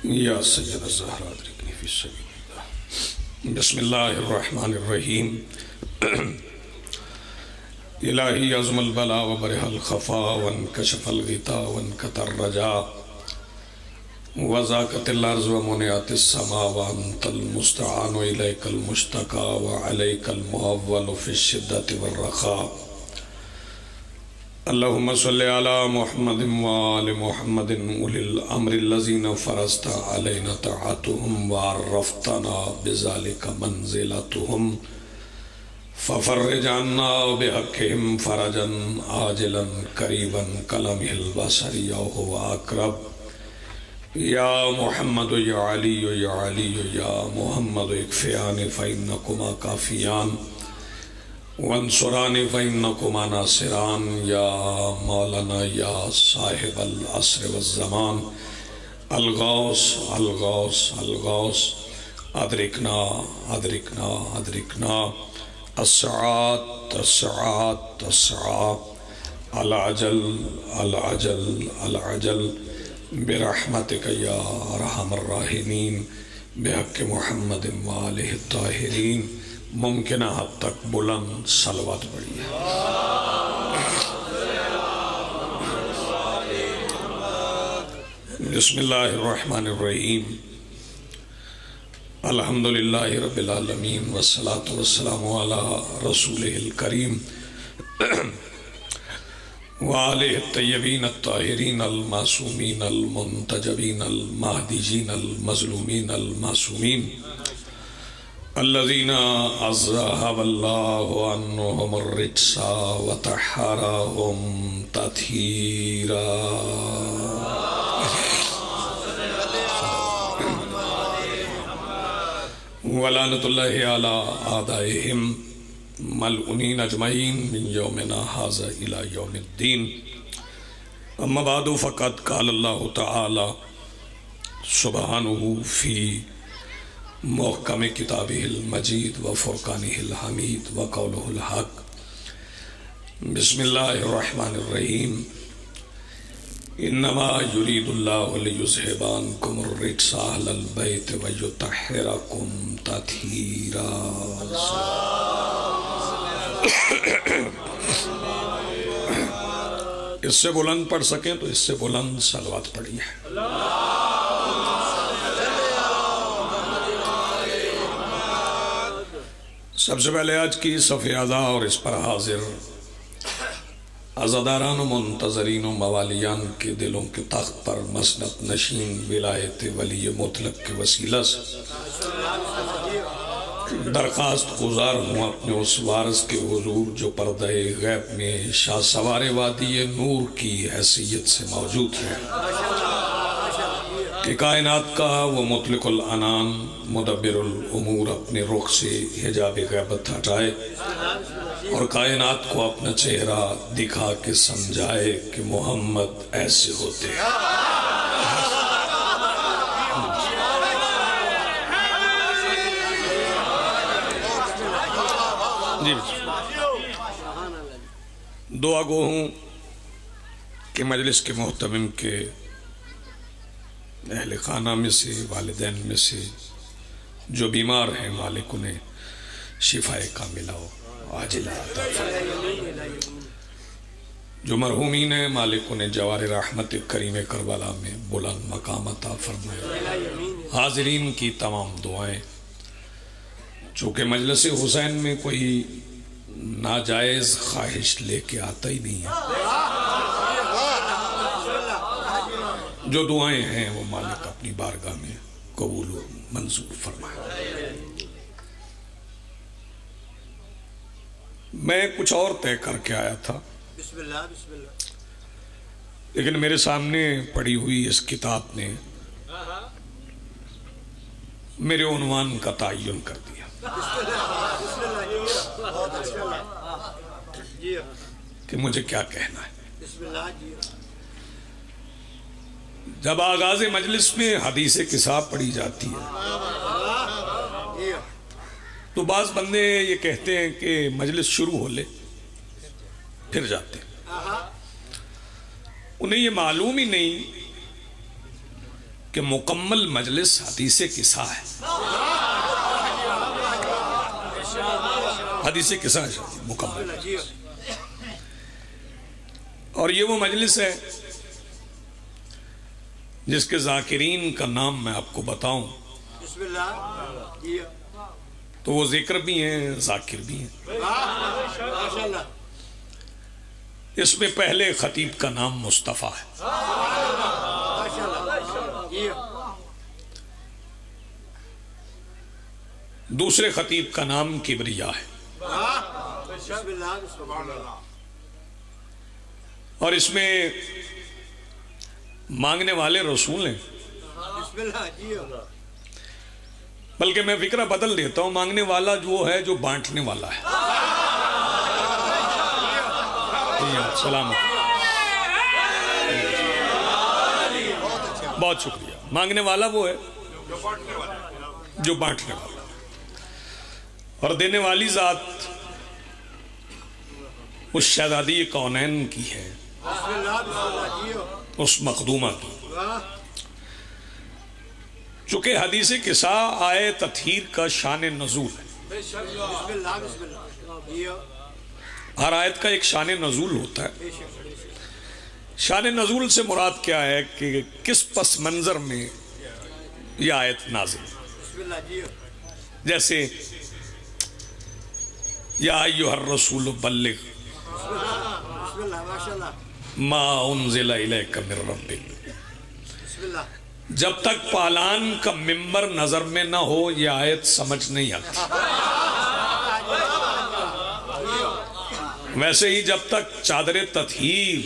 یا سید الزہرا ادرکنی فی سبیل اللہ. بسم اللہ الرحمن الرحیم. الہی عظم البلا وبرح الخفا وانکشف الغطا وانکت الرجا وزاکت الارض ومنعت السما وانت المستعان الیک المشتقى وعلیک المعول فی الشدت والرخاء. اللہم صلی علی محمد وآل محمد اولی الامر الذین فرضت علینا طاعتهم وعرفتنا بذلک منزلتهم ففرج عنا بحقهم فرجا عاجلا قریبا کلمہ البصر یا هو اقرب. یا محمد یا علی یا علی یا محمد اکفیان فإنکما کافیان وانصران فإنکما ناصران. یا مولانا یا صاحب العصر والزمان الغوث الغوث الغوث ادرکنا ادرکنا ادرکنا الساعات الساعات الساعات العجل العجل العجل برحمتک یا ارحم الراحمین بحق محمد وآلہ الطاہرین. ممکنہ حد تک بلند صلوات پڑھیے. بسم اللہ الرحمن الرحیم. الحمدللہ رب العالمین والصلاة والسلام علی رسولہ الکریم وآلہ الطیبین الطاہرین المعصومین المنتجبین المہدیین المظلومین المعصومین الذین اذہب اللہ عنہم الرجس وطہرہم تطہیرا. ولعنۃ اللہ علی اعدائہم ملعونین اجمعین من یومنا ھذا الی یوم الدین. اما بعد فقد قال اللہ تعالی سبحانہ فی محکم کتابہ المجید وفرقانہ الحمید وقولہ الحق. بسم اللہ الرحمن الرحیم. انما یرید اللہ لیذھب عنکم الرجس اہل البیت ویطہرکم تطہیرا. اس سے بلند پڑھ سکیں تو اس سے بلند صلوات پڑھیے. سب سے پہلے آج کی صف اعضاء اور اس پر حاضر عزاداران و منتظرین و موالیان کے دلوں کے تخت پر مسند نشین ولایت ولی مطلق کے وسیلہ سے درخواست گزار ہوں اپنے اس وارث کے حضور جو پردہ غیب میں شاہ سوار وادی نور کی حیثیت سے موجود ہے کہ کائنات کا وہ مطلق العنان مدبر الامور اپنے رخ سے حجاب غیبت ہٹائے اور کائنات کو اپنا چہرہ دکھا کے سمجھائے کہ محمد ایسے ہوتے ہیں. دعا گو ہوں کہ مجلس کے محتمم کے اہل خانہ میں سے والدین میں سے جو بیمار ہیں مالک انہیں شفاء کاملہ ہو عاجلہ عطا فرمائے. جو مرحومین ہیں مالک انہیں جوار رحمت کریم کربلا میں بلند مقام عطا فرمائے. حاضرین کی تمام دعائیں چونکہ مجلس حسین میں کوئی ناجائز خواہش لے کے آتا ہی نہیں ہے. جو دعائیں ہیں وہ مالک اپنی بارگاہ میں قبول و منظور فرمائے. میں کچھ اور طے کر کے آیا تھا لیکن میرے سامنے پڑی ہوئی اس کتاب نے میرے عنوان کا تعین کر دیا کہ مجھے کیا کہنا ہے. جب آغاز مجلس میں حدیث کسا پڑھی جاتی ہے تو بعض بندے یہ کہتے ہیں کہ مجلس شروع ہو لے پھر جاتے ہیں. انہیں یہ معلوم ہی نہیں کہ مکمل مجلس حدیث قصہ ہے، حدیث قصہ ہے مکمل، اور یہ وہ مجلس ہے جس کے ذاکرین کا نام میں آپ کو بتاؤں تو وہ ذکر بھی ہیں، ذاکر بھی ہیں۔ اس میں پہلے خطیب کا نام مصطفیٰ ہے، دوسرے خطیب کا نام کبریا ہے، اور اس میں مانگنے والے رسول ہیں، بلکہ میں فکرہ بدل دیتا ہوں، مانگنے والا جو ہے جو بانٹنے والا ہے۔ سلامت، بہت شکریہ۔ مانگنے والا وہ ہے جو بانٹنے والا، اور دینے والی ذات اس شہزادی کونین کی ہے، اس مخدومہ کی۔ چونکہ حدیث قصہ آئے تطہیر کا شان نزول ہے، ہر آیت کا ایک شان نزول ہوتا ہے۔ شان نزول سے مراد کیا ہے کہ کس پس منظر میں یہ آیت نازل، جیسے یا ایھا الرسول بلغ ما انزل الیک من ربک، جب تک پالان کا ممبر نظر میں نہ ہو یہ آیت سمجھ نہیں آتی۔ ویسے ہی جب تک چادر تطہیر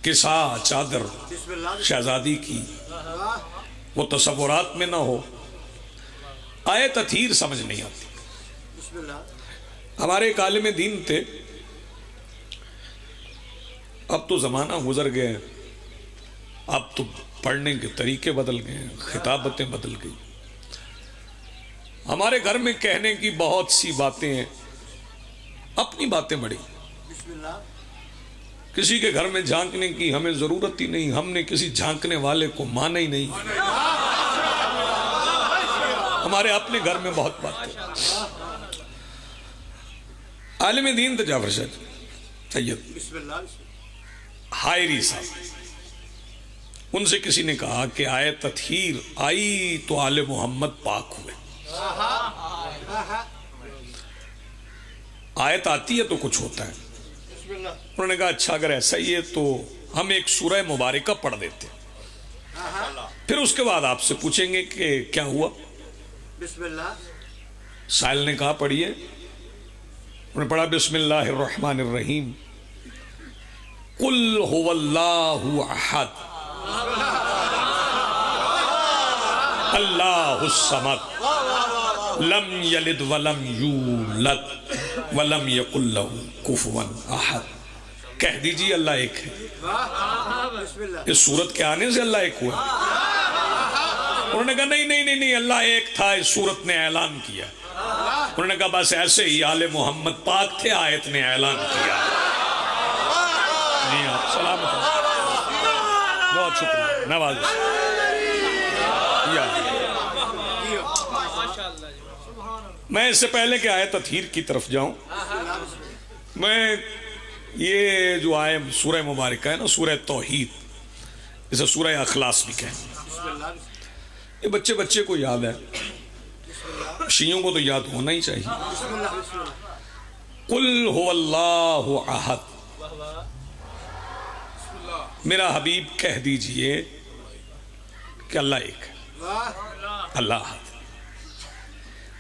قصہ چادر شہزادی کی وہ تصورات میں نہ ہو آیت تطہیر سمجھ نہیں آتی۔ ہمارے ایک عالم دین تھے، اب تو زمانہ گزر گئے، اب تو پڑھنے کے طریقے بدل گئے، خطابتیں بدل گئی، ہمارے گھر میں کہنے کی بہت سی باتیں ہیں، اپنی باتیں بڑی، کسی کے گھر میں جھانکنے کی ہمیں ضرورت ہی نہیں، ہم نے کسی جھانکنے والے کو مانا ہی نہیں، ہمارے اپنے گھر میں بہت باتیں۔ عالم دین تھے جعفر شاہ سید حائری صاحب، ان سے کسی نے کہا کہ آیت تطہیر آئی تو آل محمد پاک ہوئے، آیت آتی ہے تو کچھ ہوتا ہے۔ انہوں نے کہا اچھا اگر ایسا ہی ہے تو ہم ایک سورہ مبارکہ پڑھ دیتے، پھر اس کے بعد آپ سے پوچھیں گے کہ کیا ہوا۔ سائل نے کہا پڑھیے، انہوں نے پڑھا بسم اللہ الرحمن الرحیم، قل هو اللہ احد اللہ الصمد لم یلد ولم یولد ولم یکن لہ کفوا احد۔ کہہ دیجیے اللہ ایک ہے، اس صورت کے آنے سے اللہ ایک ہوا۔ انہوں نے کہا نہیں اللہ ایک تھا، اس صورت نے اعلان کیا۔ انہوں نے کہا بس ایسے ہی آل محمد پاک تھے، آیت نے اعلان کیا۔ جی آپ سلامت ہیں، بہت شکریہ، نوازش۔ میں اس سے پہلے کہ آیت تطہیر کی طرف جاؤں، میں یہ جو آئے سورہ مبارکہ ہے نا، سورہ توحید، اسے سورہ اخلاص بھی کہیں، یہ بچے کو یاد ہے، شیعوں کو تو یاد ہونا ہی چاہیے۔ قل هو اللہ احد، میرا حبیب کہہ دیجئے کہ اللہ ایک ہے، اللہ احد۔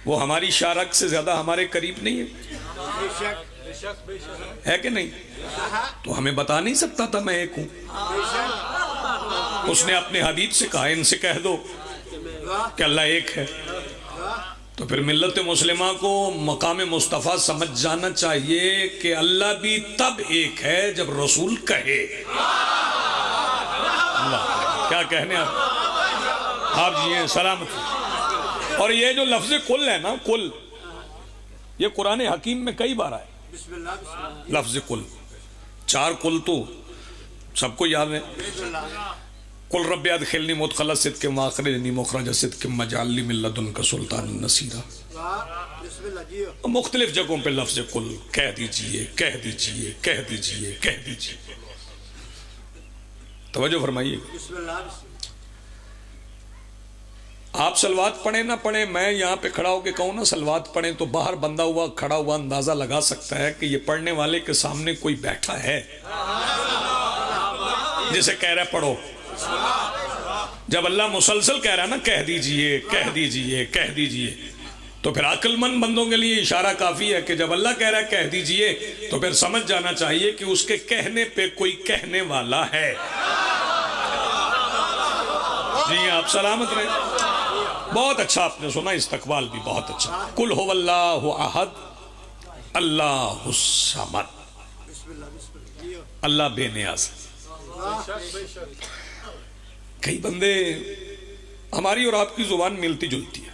وہ ہماری شارک سے زیادہ ہمارے قریب نہیں ہے کہ نہیں؟ تو ہمیں بتا نہیں سکتا تھا میں ایک ہوں؟ اس نے اپنے حبیب سے کہا ان سے کہہ دو کہ اللہ ایک ہے۔ تو پھر ملت مسلمہ کو مقام مصطفیٰ سمجھ جانا چاہیے کہ اللہ بھی تب ایک ہے جب رسول کہے۔ اللہ کیا کہنے آپ جی ہیں، سلامت۔ اور یہ جو لفظ کل ہے نا، کل، یہ قرآن حکیم میں کئی بار آئے، لفظ کل، 4 کل تو سب کو یاد ہے۔ قل رب ادخلنی مدخل صدق واخرجنی مخرج صدق واجعل لی من لدنک سلطانا نصیرا. مختلف جگہوں پہ لفظ قل کہہ دیجئے کہہ دیجئے کہہ دیجئے کہہ دیجئے. توجہ فرمائیے. آپ سلوات پڑھیں نہ پڑھیں، میں یہاں پہ کھڑا ہو کے کہوں نا سلوات پڑھیں تو باہر بندہ ہوا کھڑا ہوا اندازہ لگا سکتا ہے کہ یہ پڑھنے والے کے سامنے کوئی بیٹھا ہے جسے کہہ رہا ہے پڑھو. جب اللہ مسلسل کہہ رہا ہے نا کہہ دیجئے کہہ دیجئے کہہ دیجئے، تو پھر عقل مند بندوں کے لیے اشارہ کافی ہے کہ جب اللہ کہہ رہا ہے کہہ دیجئے تو پھر سمجھ جانا چاہیے کہ اس کے کہنے پہ کوئی کہنے والا ہے. جی آپ سلامت رہیں. بہت اچھا آپ نے سنا، استقبال بھی بہت اچھا. قل هو اللہ احد اللہ الصمد. اللہ بے نیاز. کئی بندے ہماری اور آپ کی زبان ملتی جلتی ہے،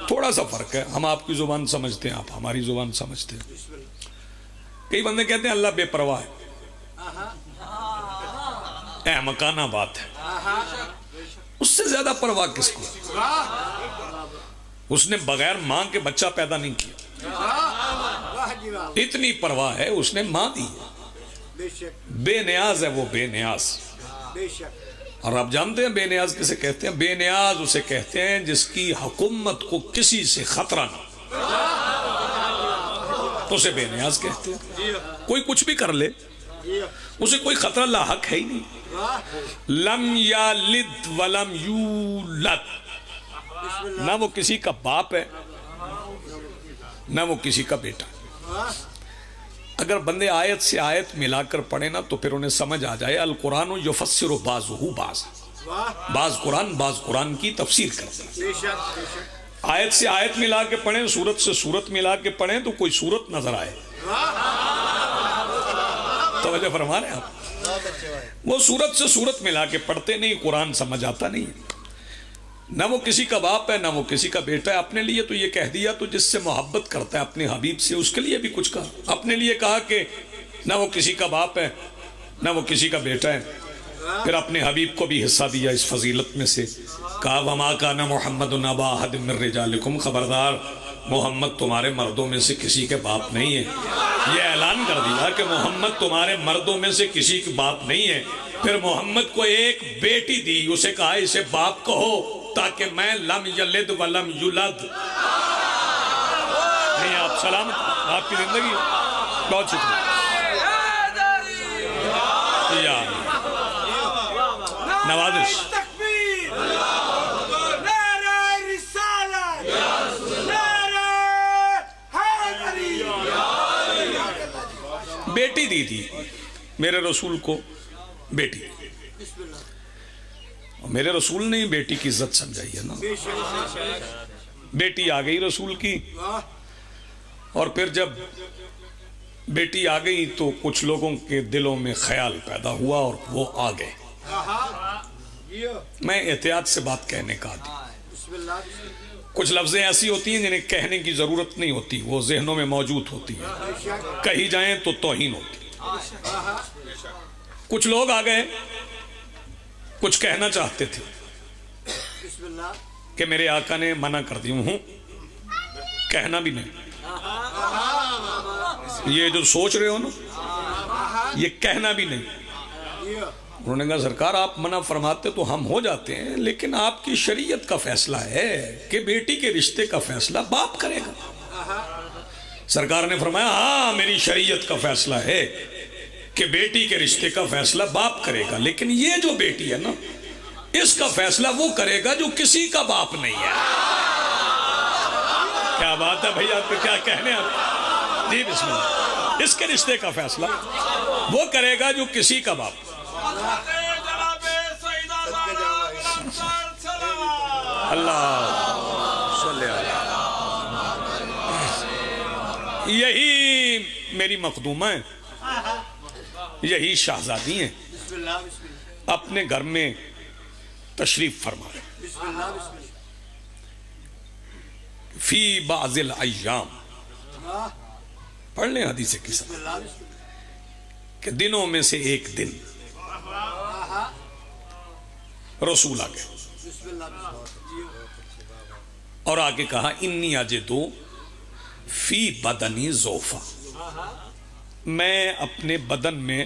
تھوڑا سا فرق ہے. ہم آپ کی زبان سمجھتے ہیں، آپ ہماری زبان سمجھتے ہیں. کئی بندے کہتے ہیں اللہ بے پرواہ ہے. احمقانہ بات ہے. اس سے زیادہ پرواہ کس کو؟ اس نے بغیر ماں کے بچہ پیدا نہیں کیا، اتنی پرواہ ہے اس نے ماں دی. بے نیاز ہے وہ، بے نیاز. اور آپ جانتے ہیں بے نیاز کسے کہتے ہیں؟ بے نیاز اسے کہتے ہیں جس کی حکومت کو کسی سے خطرہ نہ، اسے بے نیاز کہتے ہیں. کوئی کچھ بھی کر لے، اسے کوئی خطرہ لاحق ہے ہی نہیں. لم یلد ولم یولد. نہ وہ کسی کا باپ ہے نہ وہ کسی کا بیٹا. اگر بندے آیت سے آیت ملا کر پڑھیں نا تو پھر انہیں سمجھ آ جائے القرآن یفسر بعضہ بعض. بعض قرآن کی تفسیر کرتا ہے. آیت سے آیت ملا کے پڑھیں، سورت سے سورت ملا کے پڑھیں تو کوئی سورت نظر آئے. توجہ فرما رہے ہیں آپ؟ وہ سورت سے سورت ملا کے پڑھتے نہیں، قرآن سمجھ آتا نہیں. نہ وہ کسی کا باپ ہے نہ وہ کسی کا بیٹا ہے. اپنے لیے تو یہ کہہ دیا تو جس سے محبت کرتا ہے اپنے حبیب سے اس کے لیے بھی کچھ کہا. اپنے لیے کہا کہ نہ وہ کسی کا باپ ہے نہ وہ کسی کا بیٹا ہے. پھر اپنے حبیب کو بھی حصہ دیا اس فضیلت میں سے. کہا وما کان محمد ابا احد من رجالکم، خبردار محمد تمہارے مردوں میں سے کسی کے باپ نہیں ہے. یہ اعلان کر دیا کہ محمد تمہارے مردوں میں سے کسی کے باپ نہیں ہے. پھر محمد کو ایک بیٹی دی، اسے کہا اسے باپ کہو تاکہ میں لم یلد ولم یولد. نہیں آپ سلامت، آپ کی زندگی بہت شکریہ. نوازش. بیٹی دی تھی میرے رسول کو، بیٹی. میرے رسول نے بیٹی کی عزت سمجھائی ہے نا. بیٹی آ گئی رسول کی، اور پھر جب بیٹی آ گئی تو کچھ لوگوں کے دلوں میں خیال پیدا ہوا اور وہ آ گئے. میں احتیاط سے بات کہنے کا عادی. کچھ لفظیں ایسی ہوتی ہیں جنہیں کہنے کی ضرورت نہیں ہوتی، وہ ذہنوں میں موجود ہوتی ہیں، کہی جائیں تو توہین ہوتی. کچھ لوگ آ گئے، کچھ کہنا چاہتے تھے کہ میرے آقا نے منع کر دی. ہوں کہنا بھی نہیں. یہ جو سوچ رہے ہو نا، یہ کہنا بھی نہیں. انہوں نے کہا سرکار آپ منع فرماتے تو ہم ہو جاتے ہیں، لیکن آپ کی شریعت کا فیصلہ ہے کہ بیٹی کے رشتے کا فیصلہ باپ کرے گا. سرکار نے فرمایا ہاں میری شریعت کا فیصلہ ہے کہ بیٹی کے رشتے کا فیصلہ باپ کرے گا، لیکن یہ جو بیٹی ہے نا اس کا فیصلہ وہ کرے گا جو کسی کا باپ نہیں ہے. کیا بات ہے بھائی، آپ کو کیا کہنے آپ؟ جی بسم اللہ. اس کے رشتے کا فیصلہ وہ کرے گا جو کسی کا باپ. اللہ صلی اللہ. یہی میری مخدومہ ہیں، یہی شہزادی ہیں، اپنے گھر میں تشریف فرما فی بعض الایام. پڑھ لیں حدیث قصہ کہ دنوں میں سے ایک دن رسول آ گئے اور آگے کہا انی اجدو فی بدنی ضعفا، میں اپنے بدن میں،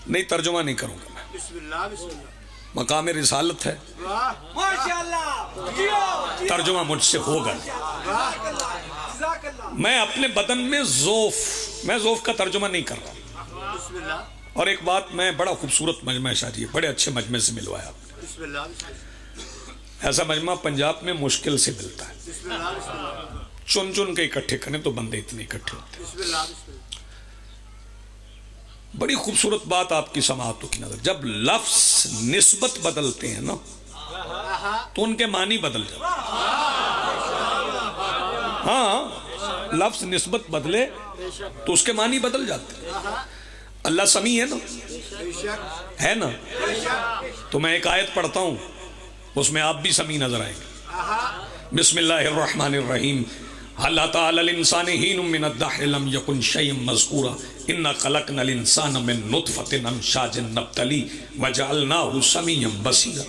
نہیں ترجمہ نہیں کروں گا میں، مقام رسالت ہے، ترجمہ مجھ سے ہوگا، میں اپنے بدن میں ضعف، میں ضعف کا ترجمہ نہیں کر رہا۔ اور ایک بات، میں بڑا خوبصورت مجمع شاہجی، بڑے اچھے مجمع سے ملوایا آپ نے، ایسا مجمع پنجاب میں مشکل سے ملتا ہے، چن چن کے اکٹھے کریں تو بندے اتنے اکٹھے ہوتے ہیں۔ بڑی خوبصورت بات آپ کی سماعتوں کی نظر، جب لفظ نسبت بدلتے ہیں نا تو ان کے معنی بدل جاتے ہیں۔ ہاں، لفظ نسبت بدلے تو اس کے معنی بدل جاتے ہیں۔ اللہ سمیع ہے نا، ہے نا، تو میں ایک آیت پڑھتا ہوں، اس میں آپ بھی سمیع نظر آئیں گے۔ بسم اللہ الرحمن الرحیم، هل أتى على الإنسان حين من الدهر لم يكن شيئا مذكورا إنا خلقنا الإنسان من نطفة أمشاج نبتليه وجعلناه سميعا بصيرا،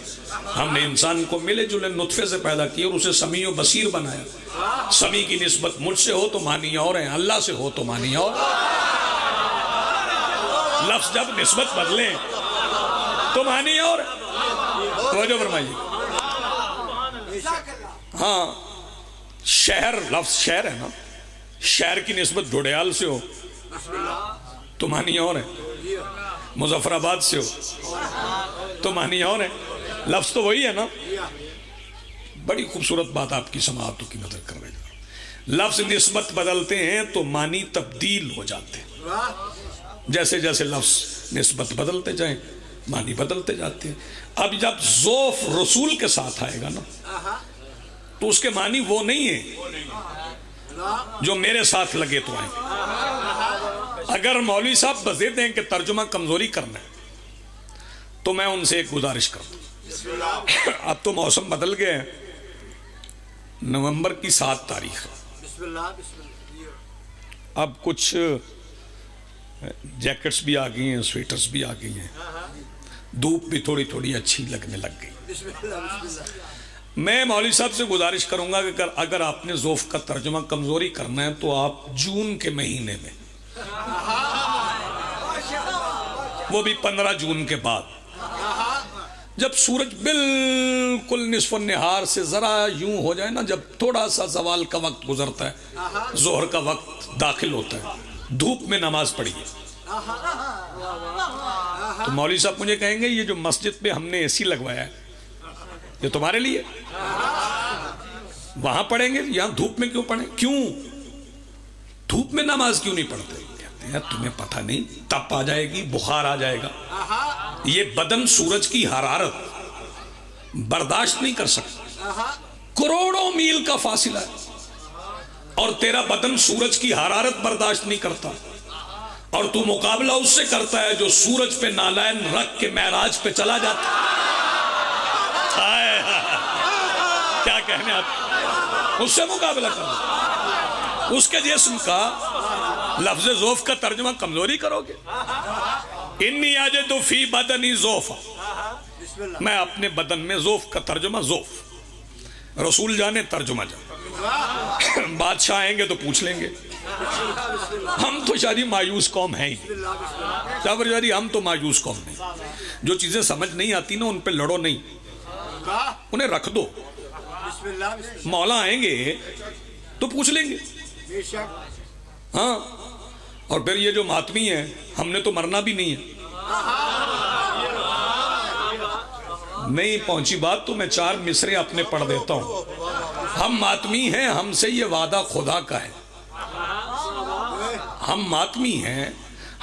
ہم نے انسان کو ملے جلے نطفے سے پیدا کیا اور اسے سمیع و بصیر بنایا۔ سمیع کی نسبت مجھ سے ہو تو معنی اور ہیں، اللہ سے ہو تو معنی اور۔ لفظ جب نسبت بدلیں تو معنی اور، توجہ فرمائیے۔ ہاں، شہر، لفظ شہر ہے نا، شہر کی نسبت ڈھوڈیال سے ہو تو معنی اور ہے، مظفر آباد سے ہو تو معنی اور ہے، لفظ تو وہی ہے نا۔ بڑی خوبصورت بات آپ کی سماعتوں کی نظر کر رہے ہیں، لفظ نسبت بدلتے ہیں تو معنی تبدیل ہو جاتے ہیں، جیسے جیسے لفظ نسبت بدلتے جائیں معنی بدلتے جاتے ہیں۔ اب جب ضعف رسول کے ساتھ آئے گا نا تو اس کے معنی وہ نہیں ہیں جو میرے ساتھ لگے تو آئیں گے۔ اگر مولوی صاحب بزے دیں کہ ترجمہ کمزوری کرنا ہے تو میں ان سے ایک گزارش کرتا ہوں، اب تو موسم بدل گئے ہیں، نومبر کی 7 تاریخ، اب کچھ جیکٹس بھی آ گئی ہیں، سویٹرز بھی آ گئی ہیں، دھوپ بھی تھوڑی تھوڑی اچھی لگنے لگ گئی۔ میں مولوی صاحب سے گزارش کروں گا کہ اگر آپ نے ضعف کا ترجمہ کمزوری کرنا ہے تو آپ جون کے مہینے میں، وہ بھی 15 جون کے بعد، جب سورج بالکل نصف النہار سے ذرا یوں ہو جائے نا، جب تھوڑا سا زوال کا وقت گزرتا ہے، ظہر کا وقت داخل ہوتا ہے، دھوپ میں نماز پڑھیے۔ تو مولوی صاحب مجھے کہیں گے یہ جو مسجد پہ ہم نے اے سی لگوایا ہے یہ تمہارے لیے، وہاں پڑھیں گے، یہاں دھوپ میں کیوں پڑھیں؟ کیوں دھوپ میں نماز کیوں نہیں پڑھتے؟ کہتے ہیں تمہیں پتہ نہیں، تپ آ جائے گی، بخار آ جائے گا، یہ بدن سورج کی حرارت برداشت نہیں کر سکتا، کروڑوں میل کا فاصلہ ہے اور تیرا بدن سورج کی حرارت برداشت نہیں کرتا، اور تو مقابلہ اس سے کرتا ہے جو سورج پہ نالائن رکھ کے معراج پہ چلا جاتا ہے۔ کیا کہنے آپ، اس سے مقابلہ کرو، اس کے جسم کا لفظ ضعف کا ترجمہ کمزوری کرو گے۔ انی اجد فی بدنی ضعفا، میں اپنے بدن میں ضعف کا ترجمہ ضعف، رسول جانے ترجمہ جانے، بادشاہ آئیں گے تو پوچھ لیں گے۔ ہم تو شاید مایوس قوم ہیں ہی، ہم تو مایوس قوم نہیں، جو چیزیں سمجھ نہیں آتی نا ان پہ لڑو نہیں، انہیں رکھ دو، مولا آئیں گے تو پوچھ لیں گے۔ ہاں، اور پھر یہ جو ماتمی ہیں، ہم نے تو مرنا بھی نہیں ہے، نہیں پہنچی بات تو میں 4 مصرے اپنے پڑھ دیتا ہوں۔ ہم ماتمی ہیں، ہم سے یہ وعدہ خدا کا ہے، ہم ماتمی ہیں،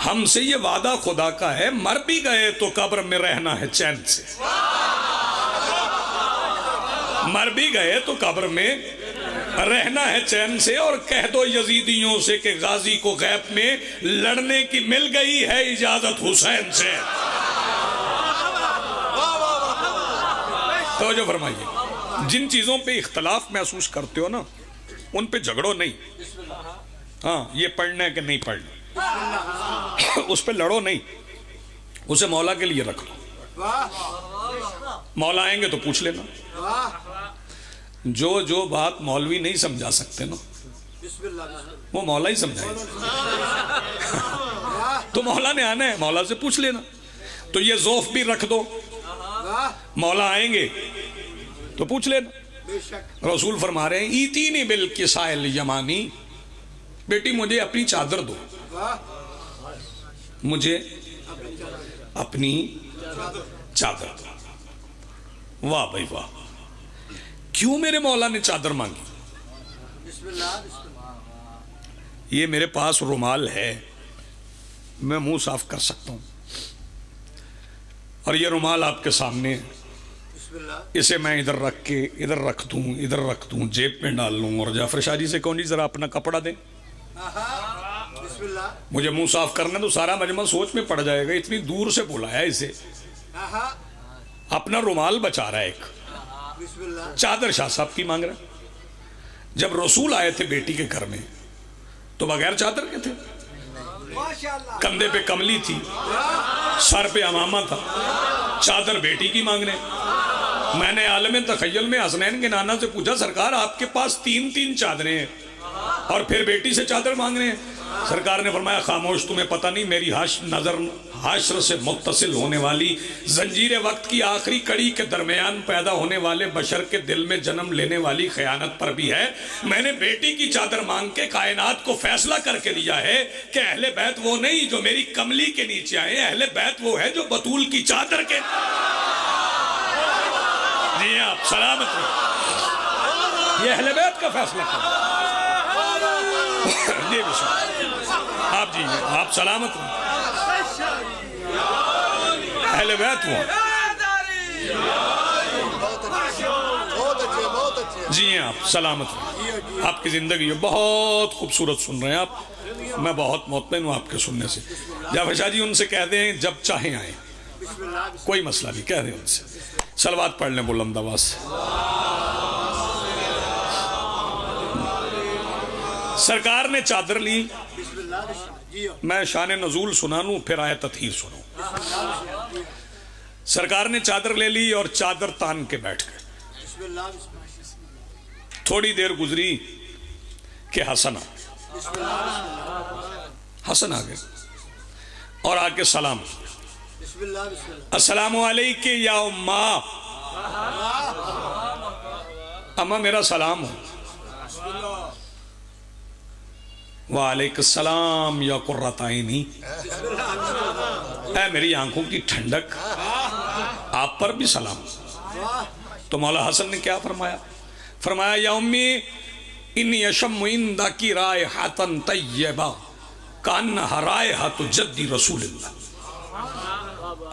ہم سے یہ وعدہ خدا کا ہے، مر بھی گئے تو قبر میں رہنا ہے چین سے، مر بھی گئے تو قبر میں رہنا ہے چین سے، اور کہہ دو یزیدیوں سے کہ غازی کو غیب میں لڑنے کی مل گئی ہے اجازت حسین سے۔ توجہ فرمائیے، جن چیزوں پہ اختلاف محسوس کرتے ہو نا ان پہ جھگڑو نہیں، ہاں یہ پڑھنا ہے کہ نہیں پڑھنا، اس پہ لڑو نہیں، اسے مولا کے لیے رکھ لو۔ مولا آئیں گے تو پوچھ لینا. جو بات مولوی نہیں سمجھا سکتے نا وہ مولا ہی سمجھائے. تو مولا نے آنا ہے, مولا سے پوچھ لینا. تو یہ ذوف بھی رکھ دو, مولا آئیں گے تو پوچھ لینا. رسول فرما رہے ہیں ایتینی بالکساء الیمانی, بیٹی مجھے اپنی چادر دو, مجھے اپنی چادر دو. واہ بھائی واہ, کیوں میرے مولا نے چادر مانگی؟ یہ میرے پاس رومال ہے, میں منہ صاف کر سکتا ہوں, اور یہ رومال آپ کے سامنے ہے, اسے میں ادھر رکھ کے ادھر رکھ دوں, جیب میں ڈال لوں, اور جعفر شاہ جی سے کون جی ذرا اپنا کپڑا دیں, مجھے منہ صاف کرنا. تو سارا مجمع سوچ میں پڑ جائے گا, اتنی دور سے بلایا اسے, اپنا رومال بچا رہا ہے, ایک چادر شاہ صاحب کی مانگ رہا ہے. جب رسول آئے تھے بیٹی کے گھر میں تو بغیر چادر کے تھے, کندھے پہ کملی تھی, سر پہ امامہ تھا, چادر بیٹی کی مانگنے. میں نے عالم تخیل میں حسنین کے نانا سے پوچھا, سرکار آپ کے پاس تین چادریں ہیں اور پھر بیٹی سے چادر مانگنے ہیں. سرکار نے فرمایا خاموش, تمہیں پتہ نہیں میری نظر حشر سے متصل ہونے والی زنجیر وقت کی آخری کڑی کے درمیان پیدا ہونے والے بشر کے دل میں جنم لینے والی خیانت پر بھی ہے. میں نے بیٹی کی چادر مانگ کے کائنات کو فیصلہ کر کے دیا ہے کہ اہل بیت وہ نہیں جو میری کملی کے نیچے آئے, اہل بیت وہ ہے جو بطول کی چادر کے. جی آپ سلامت رہو, یہ اہل بیت کا فیصلہ کریں. جی آپ جی آپ سلامت رہو, اہل بیت وہ. جی آپ سلامت رہو, آپ کی زندگی بہت خوبصورت سن رہے ہیں آپ, میں بہت مطمئن ہوں آپ کے سننے سے. جعفر شاہ جی ان سے کہہ دیں جب چاہیں آئیں, کوئی مسئلہ نہیں, کہہ دیں ان سے. صلوات پڑھ لیں بلند آواز سے. سرکار نے چادر لی, میں شان نزول سنا لوں پھر آیت تطہیر سنوں. سرکار نے چادر لے لی اور چادر تان کے بیٹھ گئے. تھوڑی دیر گزری کہ حسن آ گئے اور آ کے سلام, السلام علیکہ یا اماں, اماں میرا سلام ہو. وعلیکم السلام یا قرۃ عینی, اے میری آنکھوں کی ٹھنڈک, آپ پر بھی سلام. تو مولا حسن نے کیا فرمایا؟ فرمایا یا امی انی اشم عندک رائحۃ طیبہ کانہا رائحۃ جد رسول اللہ.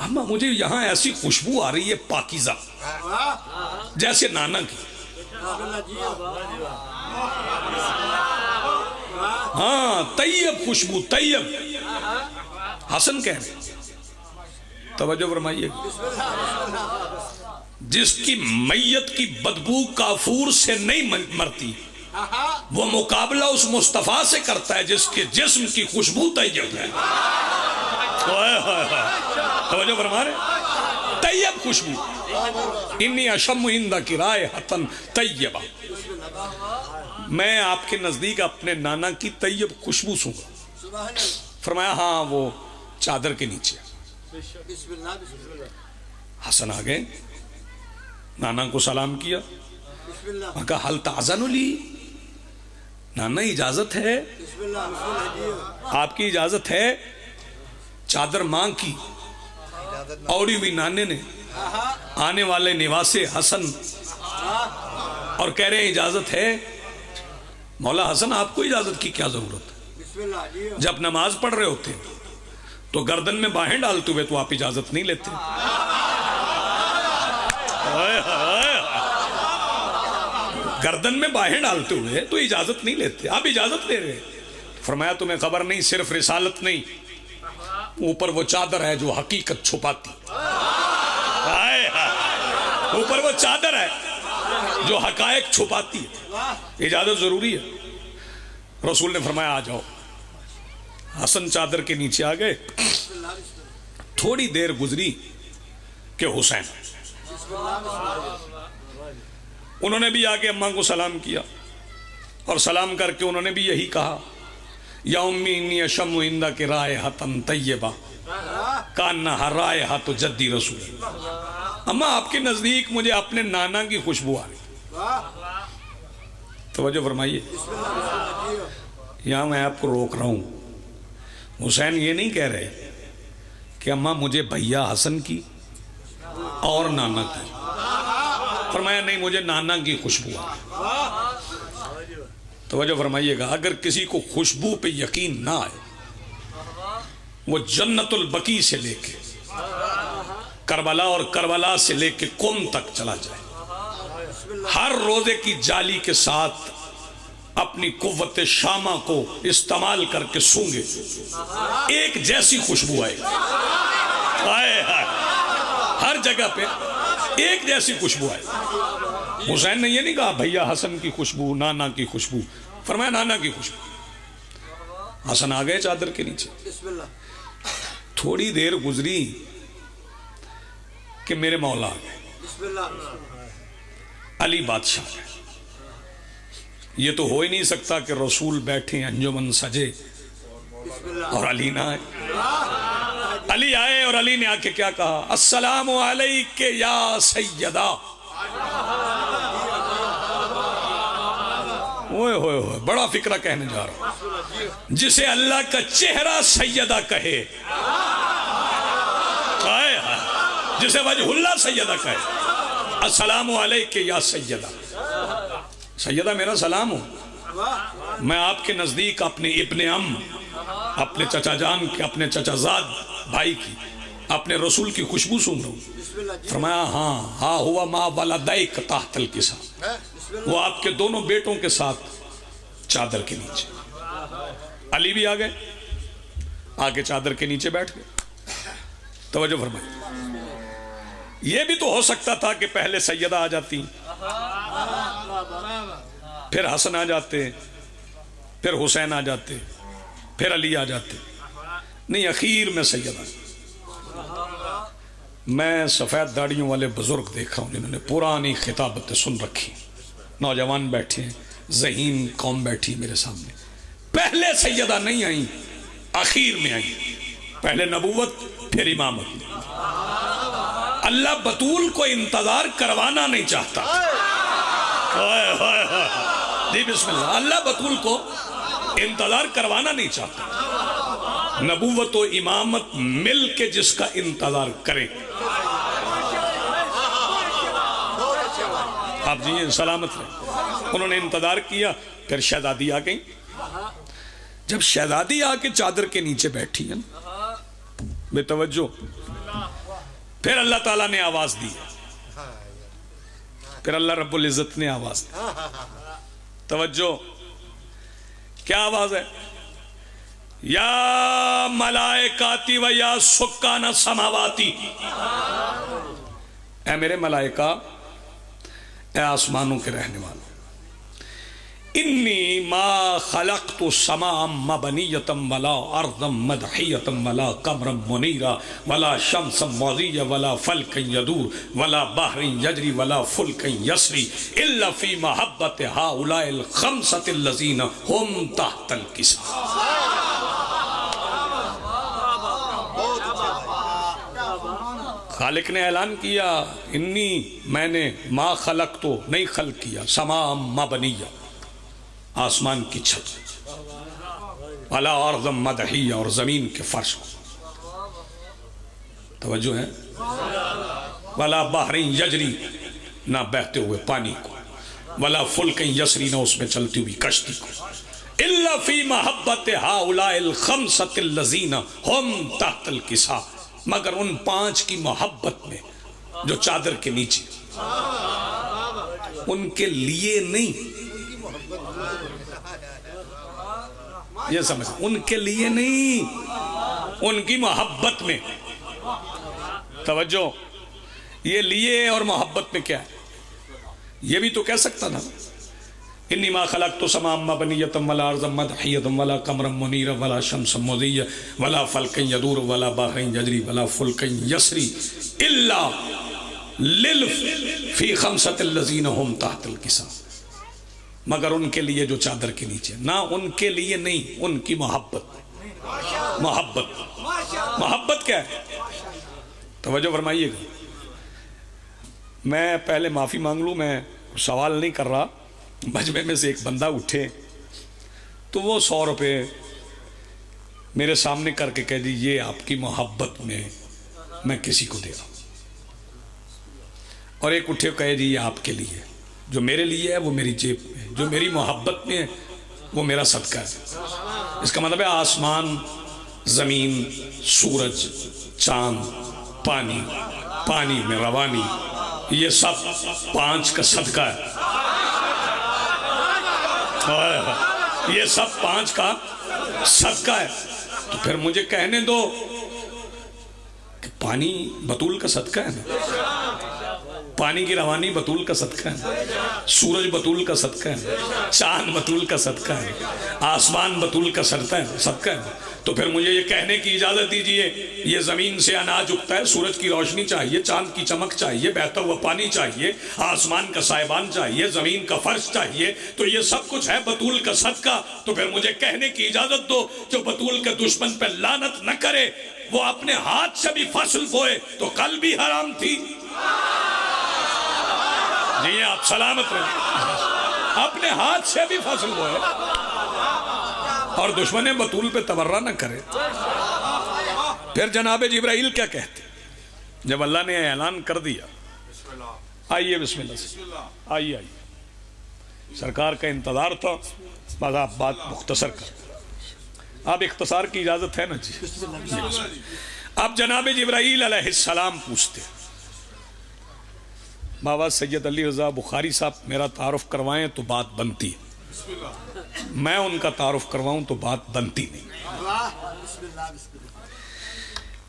اماں مجھے یہاں ایسی خوشبو آ رہی ہے پاکیزہ جیسے نانا کی. ہاں طیب خوشبو, طیب. حسن کہہ رہے, توجہ فرمائیے, جس کی میت کی بدبو کافور سے نہیں مرتی وہ مقابلہ اس مصطفیٰ سے کرتا ہے جس کے جسم کی خوشبو طیب ہے. توجہ فرما رہے, طیب خوشبو. انی اشم عندک رائحۃ طیبہ, میں آپ کے نزدیک اپنے نانا کی طیب خوشبو سونگا. فرمایا ہاں وہ چادر کے نیچے. حسن آ گئے, نانا کو سلام کیا, کہا حل تعزن لی, نانا اجازت ہے, آپ کی اجازت ہے. چادر مانگ کی, اوڑی ہوئی نانے نے, آنے والے نواسے حسن, اور کہہ رہے ہیں اجازت ہے. مولا حسن آپ کو اجازت کی کیا ضرورت ہے؟ جب نماز پڑھ رہے ہوتے تو گردن میں باہیں ڈالتے ہوئے تو آپ اجازت نہیں لیتے. گردن میں باہیں ڈالتے ہوئے تو اجازت نہیں لیتے, آپ اجازت لے رہے. فرمایا تمہیں خبر نہیں, صرف رسالت نہیں, اوپر وہ چادر ہے جو حقیقت چھپاتی. اوپر وہ چادر ہے جو حقائق چھپاتی ہے. اجازت ضروری ہے. رسول نے فرمایا آ جاؤ. حسن چادر کے نیچے آ گئے. تھوڑی دیر گزری کہ حسین. انہوں نے بھی آگے اماں کو سلام کیا اور سلام کر کے انہوں نے بھی یہی کہا یا امی انی اشم عندک رائحۃ طیبہ کانہا رائحۃ جدی رسول اللہ. اماں آپ کے نزدیک مجھے اپنے نانا کی خوشبو آ رہی. توجہ فرمائیے. یہاں میں آپ کو روک رہا ہوں. حسین یہ نہیں کہہ رہے کہ اماں مجھے بھیا حسن کی اور نانا کی. فرمایا نہیں مجھے نانا کی خوشبو آ رہی. توجہ فرمائیے گا. اگر کسی کو خوشبو پہ یقین نہ آئے وہ جنت البقیع سے لے کے کربلا اور کربلا سے لے کے قم تک چلا جائے, ہر روزے کی جالی کے ساتھ اپنی قوت شامہ کو استعمال کر کے سونگے ایک جیسی خوشبو آئے گی. ہر جگہ پہ ایک جیسی خوشبو آئے. حسین نے یہ نہیں کہا بھیا حسن کی خوشبو نانا کی خوشبو, فرمایا نانا کی خوشبو. حسن آ گئے چادر کے نیچے. تھوڑی دیر گزری کہ میرے مولا آ گئے, علی بادشاہ گئے. یہ تو ہو ہی نہیں سکتا کہ رسول بیٹھے انجمن سجے اور علی نہ آئے. علی آئے اور علی نے آ کے کیا کہا السلام علیک یا سیدہ. ہوئے ہوئے ہوئے بڑا فکرہ کہنے جا رہا ہوں. جسے اللہ کا چہرہ سیدہ کہے, جسے وجہ اللہ سیدہ کہے, السلام علیک یا سیدہ. سیدہ میرا سلام ہو. میں آپ کے نزدیک اپنے ابن ام, اپنے چچا جان کے, اپنے چچا زاد بھائی کی, اپنے رسول کی خوشبو سن رہا ہوں. فرمایا ہاں ہاں ہوا ما ولدیک تحت الکساء, وہ آپ کے دونوں بیٹوں کے ساتھ چادر کے نیچے. علی بھی آ گئے, آگے چادر کے نیچے بیٹھ گئے. توجہ فرمائیں. یہ بھی تو ہو سکتا تھا کہ پہلے سیدہ آ جاتی, پھر حسن آ جاتے, پھر حسین آ جاتے, پھر علی آ جاتے. نہیں, اخیر میں سیدہ. میں سفید داڑیوں والے بزرگ دیکھ رہا ہوں جنہوں نے پرانی خطابتیں سن رکھی. نوجوان بیٹھے ہیں, ذہین قوم بیٹھی میرے سامنے. پہلے سیدہ نہیں آئیں, اخیر میں آئیں. پہلے نبوت پھر امامت. اللہ بطول کو انتظار کروانا نہیں چاہتا. جی بسم اللہ. اللہ بطول کو انتظار کروانا نہیں چاہتا. نبوت و امامت مل کے جس کا انتظار کریں. آپ جی سلامت رہے. انہوں نے انتظار کیا, پھر شہزادی آ گئی. جب شہزادی آ کے چادر کے نیچے بیٹھی ہیں بے توجہ, پھر اللہ تعالیٰ نے آواز دی, پھر اللہ رب العزت نے آواز دی. توجہ, کیا آواز ہے؟ یا ملائکاتی و یا سکان سماواتی. اے میرے ملائکہ, اے آسمانوں کے رہنے والوں, انی ما خلقت سماء مبنیتا ولا ارضا مدحیتا ولا قمرا منیرا ولا شمسا موزیا ولا فلکا یدور ولا بحر یجری ولا فلکا یسری الا فی محبت ہؤلاء الخمسۃ الذین هم تحت الکساء. خالق نے اعلان کیا انی, میں نے ما خلق تو نہیں خلق کیا, سماء مبنیہ, آسمان کی چھت, علی ارض مدحیہ, اور زمین کے فرش کو. توجہ ہے. ولا بحر یجری, نہ بہتے ہوئے پانی کو, ولا فلک یسری, نہ اس میں چلتی ہوئی کشتی کو, الا فی محبت ہؤلاء الخمسۃ الذین هم تحت الکساء, مگر ان 5 کی محبت میں جو چادر کے نیچے. ان کے لیے نہیں, یہ سمجھ, ان کے لیے نہیں, ان کی محبت میں. توجہ, یہ لیے اور محبت میں کیا ہے؟ یہ بھی تو کہہ سکتا تھا انی ما خلقت سماء مبنیۃ ولا ارضا مدحیۃ ولا قمرا منیرا ولا شمسا مضیٰ ولا فلکا یدور ولا بحرا یجری ولا فلکا یسری الا فی خمسۃ الذین ہم تحت الکساء، مگر ان کے لیے جو چادر کے نیچے، نہ ان کے لیے نہیں، ان کی محبت۔ محبت کیا ہے؟ توجہ فرمائیے گا۔ میں پہلے معافی مانگ لوں، میں سوال نہیں کر رہا، مجمع میں سے ایک بندہ اٹھے تو وہ 100 روپے میرے سامنے کر کے کہہ دی یہ آپ کی محبت میں کسی کو دے رہا ہوں، اور ایک اٹھے کہہ دی یہ آپ کے لیے، جو میرے لیے ہے وہ میری جیب میں، جو میری محبت میں ہے وہ میرا صدقہ ہے۔ اس کا مطلب ہے آسمان، زمین، سورج، چاند، پانی میں روانی، یہ سب 5 کا صدقہ ہے۔ یہ سب 5 کا صدقہ ہے۔ تو پھر مجھے کہنے دو کہ پانی بطول کا صدقہ ہے نا، پانی کی روانی بطول کا صدقہ ہے، سورج بطول کا صدقہ ہے، چاند بطول کا صدقہ ہے، آسمان بطول کا صدقہ ہے۔ تو پھر مجھے یہ کہنے کی اجازت دیجئے یہ زمین سے اناج اگتا ہے، سورج کی روشنی چاہیے، چاند کی چمک چاہیے، بہتا ہوا پانی چاہیے، آسمان کا سائبان چاہیے، زمین کا فرش چاہیے، تو یہ سب کچھ ہے بطول کا صدقہ۔ تو پھر مجھے کہنے کی اجازت دو جو بطول کے دشمن پہ لعنت نہ کرے وہ اپنے ہاتھ سے بھی فصل بوئے تو کل بھی حرام تھی۔ جی آپ سلامت رہیں، اپنے ہاتھ سے بھی فصل بوئے اور دشمن بطول پہ تبرہ نہ کرے۔ پھر جناب جبرائیل کیا کہتے جب اللہ نے اعلان کر دیا؟ آئیے بسم اللہ سے آئیے سرکار کا انتظار تھا، بس آپ بات مختصر کر، آپ اختصار کی اجازت ہے نا؟ جی اب جناب جبرائیل علیہ السلام پوچھتے بابا سید علی رضا بخاری صاحب میرا تعارف کروائیں تو بات بنتی ہے، میں ان کا تعارف کرواؤں تو بات بنتی نہیں۔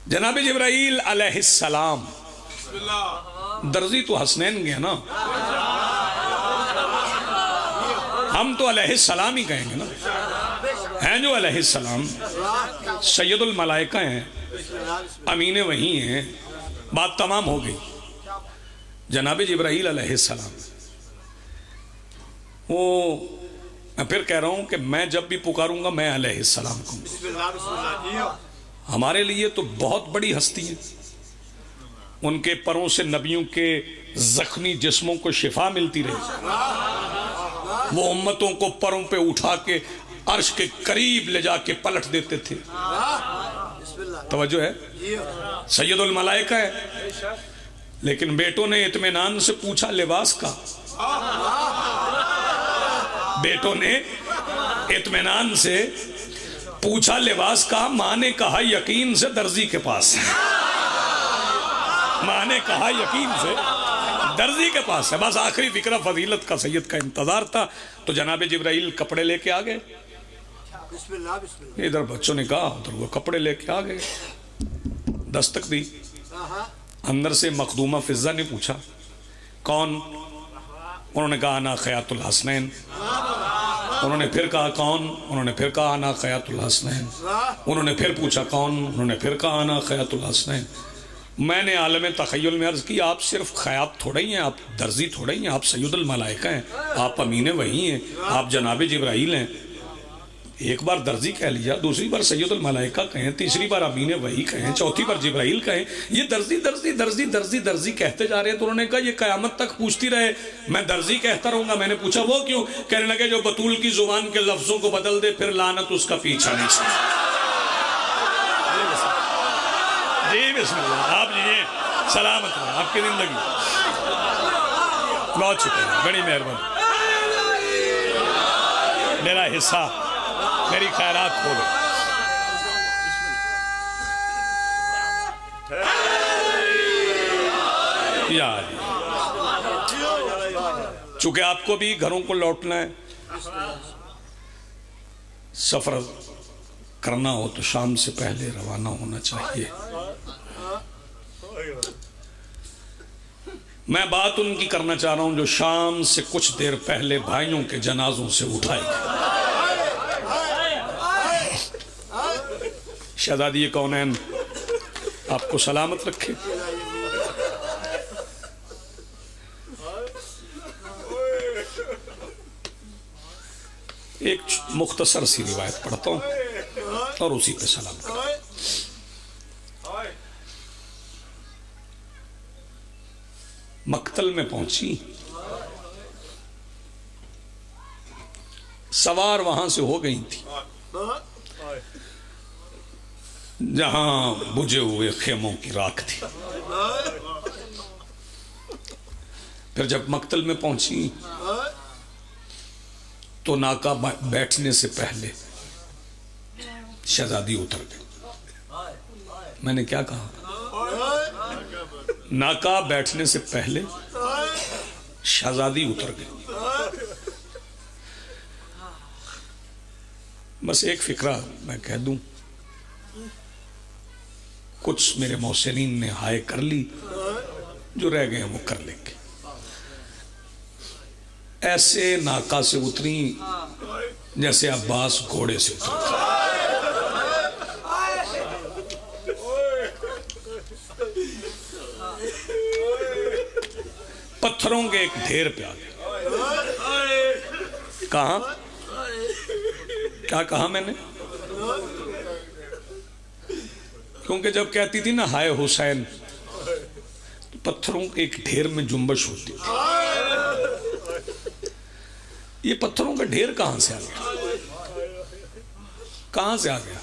جناب جبرائیل علیہ السلام، درزی تو حسنین گئے نا، ہم تو علیہ السلام ہی کہیں گے نا، ہیں جو علیہ السلام سید الملائکہ ہیں، امین وحی ہیں، بات تمام ہو گئی۔ جناب جبرائیل علیہ السلام وہ میں پھر کہہ رہا ہوں کہ میں جب بھی پکاروں گا میں علیہ السلام کو، ہمارے لیے تو بہت بڑی ہستی ہے، ان کے پروں سے نبیوں کے زخمی جسموں کو شفا ملتی رہی، وہ امتوں کو پروں پہ اٹھا کے عرش کے قریب لے جا کے پلٹ دیتے تھے۔ توجہ ہے، سید الملائکہ ہے، لیکن بیٹوں نے اطمینان سے پوچھا لباس کا، بیٹوں نے اطمینان سے پوچھا لباس کا، ماں نے کہا یقین سے درزی کے پاس ہے، ماں نے کہا یقین سے درزی کے پاس ہے۔ بس آخری فکرہ فضیلت کا سید کا انتظار تھا تو جناب جبرائیل کپڑے لے کے آگئے، ادھر بچوں نے کہا ادھر وہ کپڑے لے کے آگئے، دستک دی، اندر سے مخدومہ فضہ نے پوچھا کون؟ انہوں نے کہا انا خیات الحسنین۔ انہوں نے پھر کہا کون؟ انہوں نے پھر کہا انا خیات الحسنین۔ انہوں نے پھر پوچھا کون؟ انہوں نے پھر کہا انا خیات الحسنین۔ میں نے عالم تخیل میں عرض کی آپ صرف خیاط تھوڑا ہی ہیں، آپ درزی تھوڑا ہی ہیں، آپ سید الملائکہ ہیں، آپ امین وحی ہیں، آپ جناب جبرائیل ہیں۔ ایک بار درزی کہہ لیا، دوسری بار سید الملائکہ کہیں، تیسری بار امین وحی کہیں، چوتھی بار جبرائیل کہیں، یہ درزی درزی درزی درزی درزی کہتے جا رہے ہیں۔ تو انہوں نے کہا یہ قیامت تک پوچھتی رہے، میں درزی کہتا رہوں گا۔ میں نے پوچھا وہ کیوں؟ کہنے لگے جو بطول کی زبان کے لفظوں کو بدل دے پھر لعنت اس کا پیچھا نہیں چھوڑے۔ جی بسم اللہ، آپ جی سلامت رہے، آپ کی زندگی بہت شکریہ، بڑی مہربانی، میرا حصہ میری خیرات کھولو۔ چونکہ آپ کو بھی گھروں کو لوٹنا ہے، سفر کرنا ہو تو شام سے پہلے روانہ ہونا چاہیے۔ میں بات ان کی کرنا چاہ رہا ہوں جو شام سے کچھ دیر پہلے بھائیوں کے جنازوں سے اٹھائی گئی۔ شہزادی کونین آپ کو سلامت رکھے۔ ایک مختصر سی روایت پڑھتا ہوں اور اسی پہ سلام کرتا ہوں۔ مقتل میں پہنچی، سوار وہاں سے ہو گئی تھی جہاں بجھے ہوئے خیموں کی راکھ تھی۔ پھر جب مقتل میں پہنچی تو ناکا بیٹھنے سے پہلے شہزادی اتر گئی۔ میں نے کیا کہا؟ ناکا بیٹھنے سے پہلے شہزادی اتر گئی۔ بس ایک فکرہ میں کہہ دوں، کچھ میرے محسنین نے ہائے کر لی، جو رہ گئے ہیں وہ کر لیں گے۔ ایسے ناکا سے اتری جیسے عباس گھوڑے سے اترتے۔ پتھروں کے ایک ڈھیر پہ آ گئے۔ کہاں؟ کیا کہا میں نے؟ کیونکہ جب کہتی تھی نا ہائے حسین، تو پتھروں کے ایک ڈھیر میں جنبش ہوتی تھی۔ یہ پتھروں کا ڈھیر کہاں سے آ گیا؟ کہاں سے آ گیا؟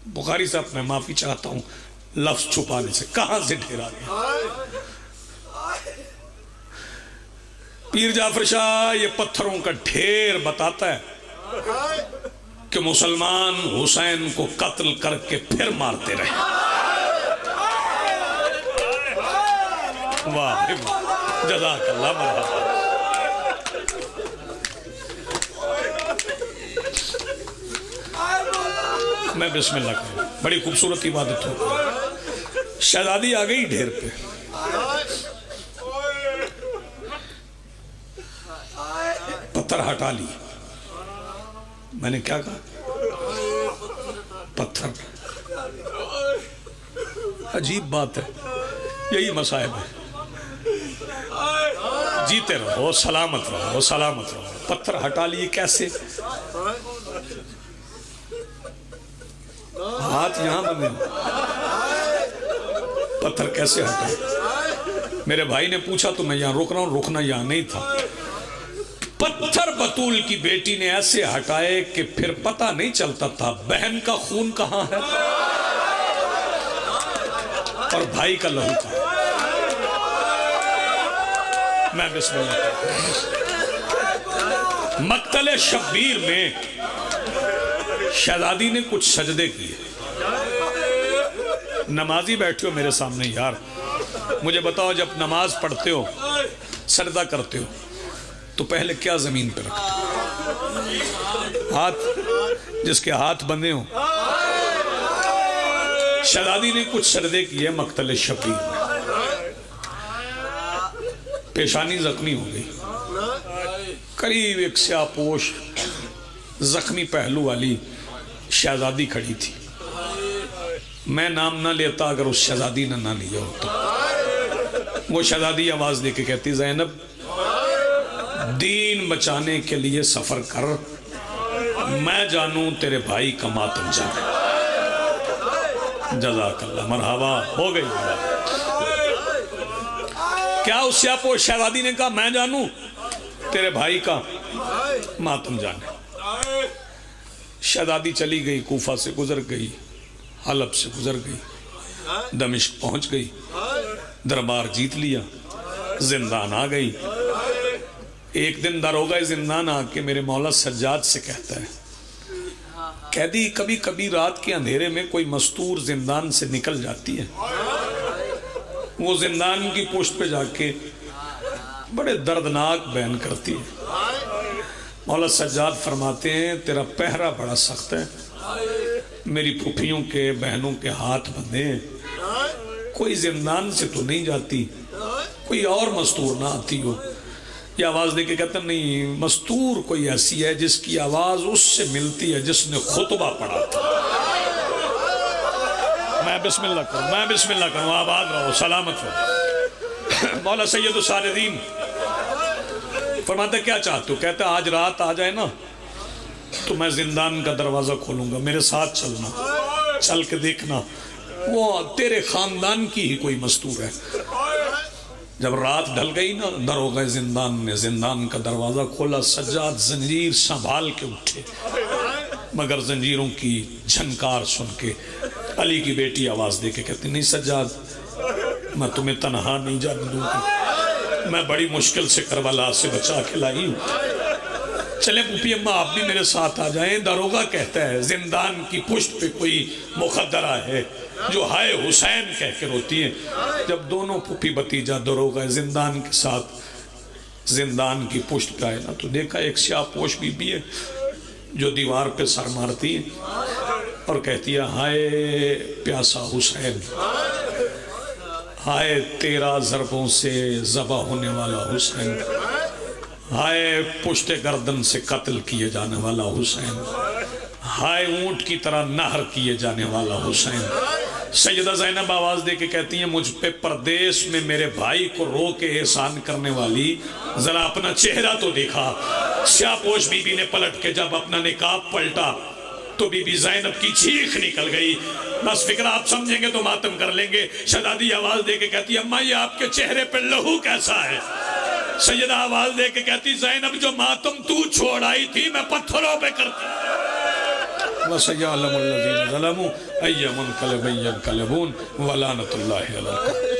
بخاری صاحب میں معافی چاہتا ہوں لفظ چھپانے سے، کہاں سے ڈھیر آ گیا؟ پیر جعفر شاہ یہ پتھروں کا ڈھیر بتاتا ہے کہ مسلمان حسین کو قتل کر کے پھر مارتے رہے۔ واہ جزاک اللہ، مرحبا۔ میں بسم اللہ کروں، بڑی خوبصورت عبادت ہو۔ شہزادی آ گئی ڈھیر پہ، پتھر ہٹا لی۔ میں نے کیا کہا؟ پتھر۔ عجیب بات ہے، یہی مصائب ہے۔ جیتے رہو، سلامت رہو، سلامت رہو۔ پتھر ہٹا لیے کیسے؟ ہاتھ یہاں بندے، پتھر کیسے ہٹا؟ میرے بھائی نے پوچھا تو میں یہاں رک رہا ہوں، رکنا یہاں نہیں تھا۔ پتھر بطول کی بیٹی نے ایسے ہٹائے کہ پھر پتہ نہیں چلتا تھا بہن کا خون کہاں ہے اور بھائی کا لہو کہاں۔ میں بسم اللہ کرتا ہوں۔ مقتل شبیر میں شہزادی نے کچھ سجدے کیے۔ نمازی بیٹھے ہو میرے سامنے یار، مجھے بتاؤ جب نماز پڑھتے ہو، سجدہ کرتے ہو تو پہلے کیا زمین پہ رکھتے؟ ہاتھ، جس کے ہاتھ بندھے ہوں۔ شہزادی نے کچھ سجدے کیے مقتل شبیر میں۔ پیشانی زخمی ہو گئی، قریب ایک سیاہ پوش زخمی پہلو والی شہزادی کھڑی تھی۔ میں نام نہ لیتا اگر اس شہزادی نے نہ لیا ہوتا۔ وہ شہزادی آواز دے کے کہتی، زینب دین بچانے کے لیے سفر کر، میں جانوں تیرے بھائی کا ماتم جانے۔ جزاک اللہ، مرحبا، ہو گئی۔ کیا اس سیاپو شہزادی نے کہا میں جانوں تیرے بھائی کا ماتم جانے؟ شہزادی چلی گئی، کوفہ سے گزر گئی، حلب سے گزر گئی، دمشق پہنچ گئی، دربار جیت لیا، زندان آ گئی۔ ایک دن داروغہ زندان آ کے میرے مولا سجاد سے کہتا ہے، قیدی کبھی کبھی رات کے اندھیرے میں کوئی مستور زندان سے نکل جاتی ہے، وہ زندان کی پشت پہ جا کے بڑے دردناک بیان کرتی ہے۔ مولا سجاد فرماتے ہیں تیرا پہرا بڑا سخت ہے، میری پھوپھیوں کے بہنوں کے ہاتھ بندھے ہیں، کوئی زندان سے تو نہیں جاتی، کوئی اور مستور نہ آتی ہو. یہ آواز دے کے کہتے ہیں نہیں، مستور کوئی ایسی ہے جس کی آواز اس سے ملتی ہے جس نے خطبہ پڑھا تھا. میں بسم اللہ کروں، آباد رہو، سلامت رہو. مولا سید السالدین فرماتے کیا چاہتے ہو؟ کہتے آج رات آ جائے نا تو میں زندان کا دروازہ کھولوں گا، میرے ساتھ چلنا، چل کے دیکھنا وہ تیرے خاندان کی ہی کوئی مستور ہے. جب رات ڈھل گئی نا، دروغہ زندان نے زندان کا دروازہ کھولا. سجاد زنجیر سنبھال کے اٹھے، مگر زنجیروں کی جھنکار سن کے علی کی بیٹی آواز دے کے کہتی نہیں سجاد، میں تمہیں تنہا نہیں جانے دوں گی، میں بڑی مشکل سے کربلا سے بچا کے لائی ہوں. چلیں پھوپھی اماں آپ بھی میرے ساتھ آ جائیں. داروغہ کہتا ہے زندان کی پشت پہ کوئی مخدرہ ہے جو ہائے حسین کہہ کے روتی ہیں. جب دونوں پھوپھی بھتیجا داروغہ زندان کے ساتھ زندان کی پشت پہ آئے نا تو دیکھا ایک سیاہ پوش بی بی ہے جو دیوار پہ سر مارتی ہے اور کہتی ہے ہائے پیاسا حسین، ہائے تیرا ضربوں سے ذبح ہونے والا حسین، ہائے پشت گردن سے قتل کیے جانے والا حسین، ہائے اونٹ کی طرح نہر کیے جانے والا حسین. سیدہ زینب آواز دے کے کہتی ہیں مجھ پہ پردیس میں میرے بھائی کو رو کے احسان کرنے والی ذرا اپنا چہرہ تو دیکھا. سیاہ پوش بی بی نے پلٹ کے جب اپنا نقاب پلٹا تو بی بی زینب کی چیخ نکل گئی. بس فکر آپ سمجھیں گے تو ماتم کر لیں گے. شہزادی آواز دے کے کہتی ہے اماں یہ آپ کے چہرے پہ لہو کیسا ہے؟ سیدہ آواز دے کے کہتی زینب جو ماتم تو چھوڑ آئی تھی میں پتھروں پہ کرتی. وَسَيَعْلَمُ الَّذِينَ ظَلَمُوا أَيَّ مُنْقَلَبٍ يَنْقَلِبُونَ وَلَعنَةُ اللَّهِ عَلَى الْكَافِرِينَ.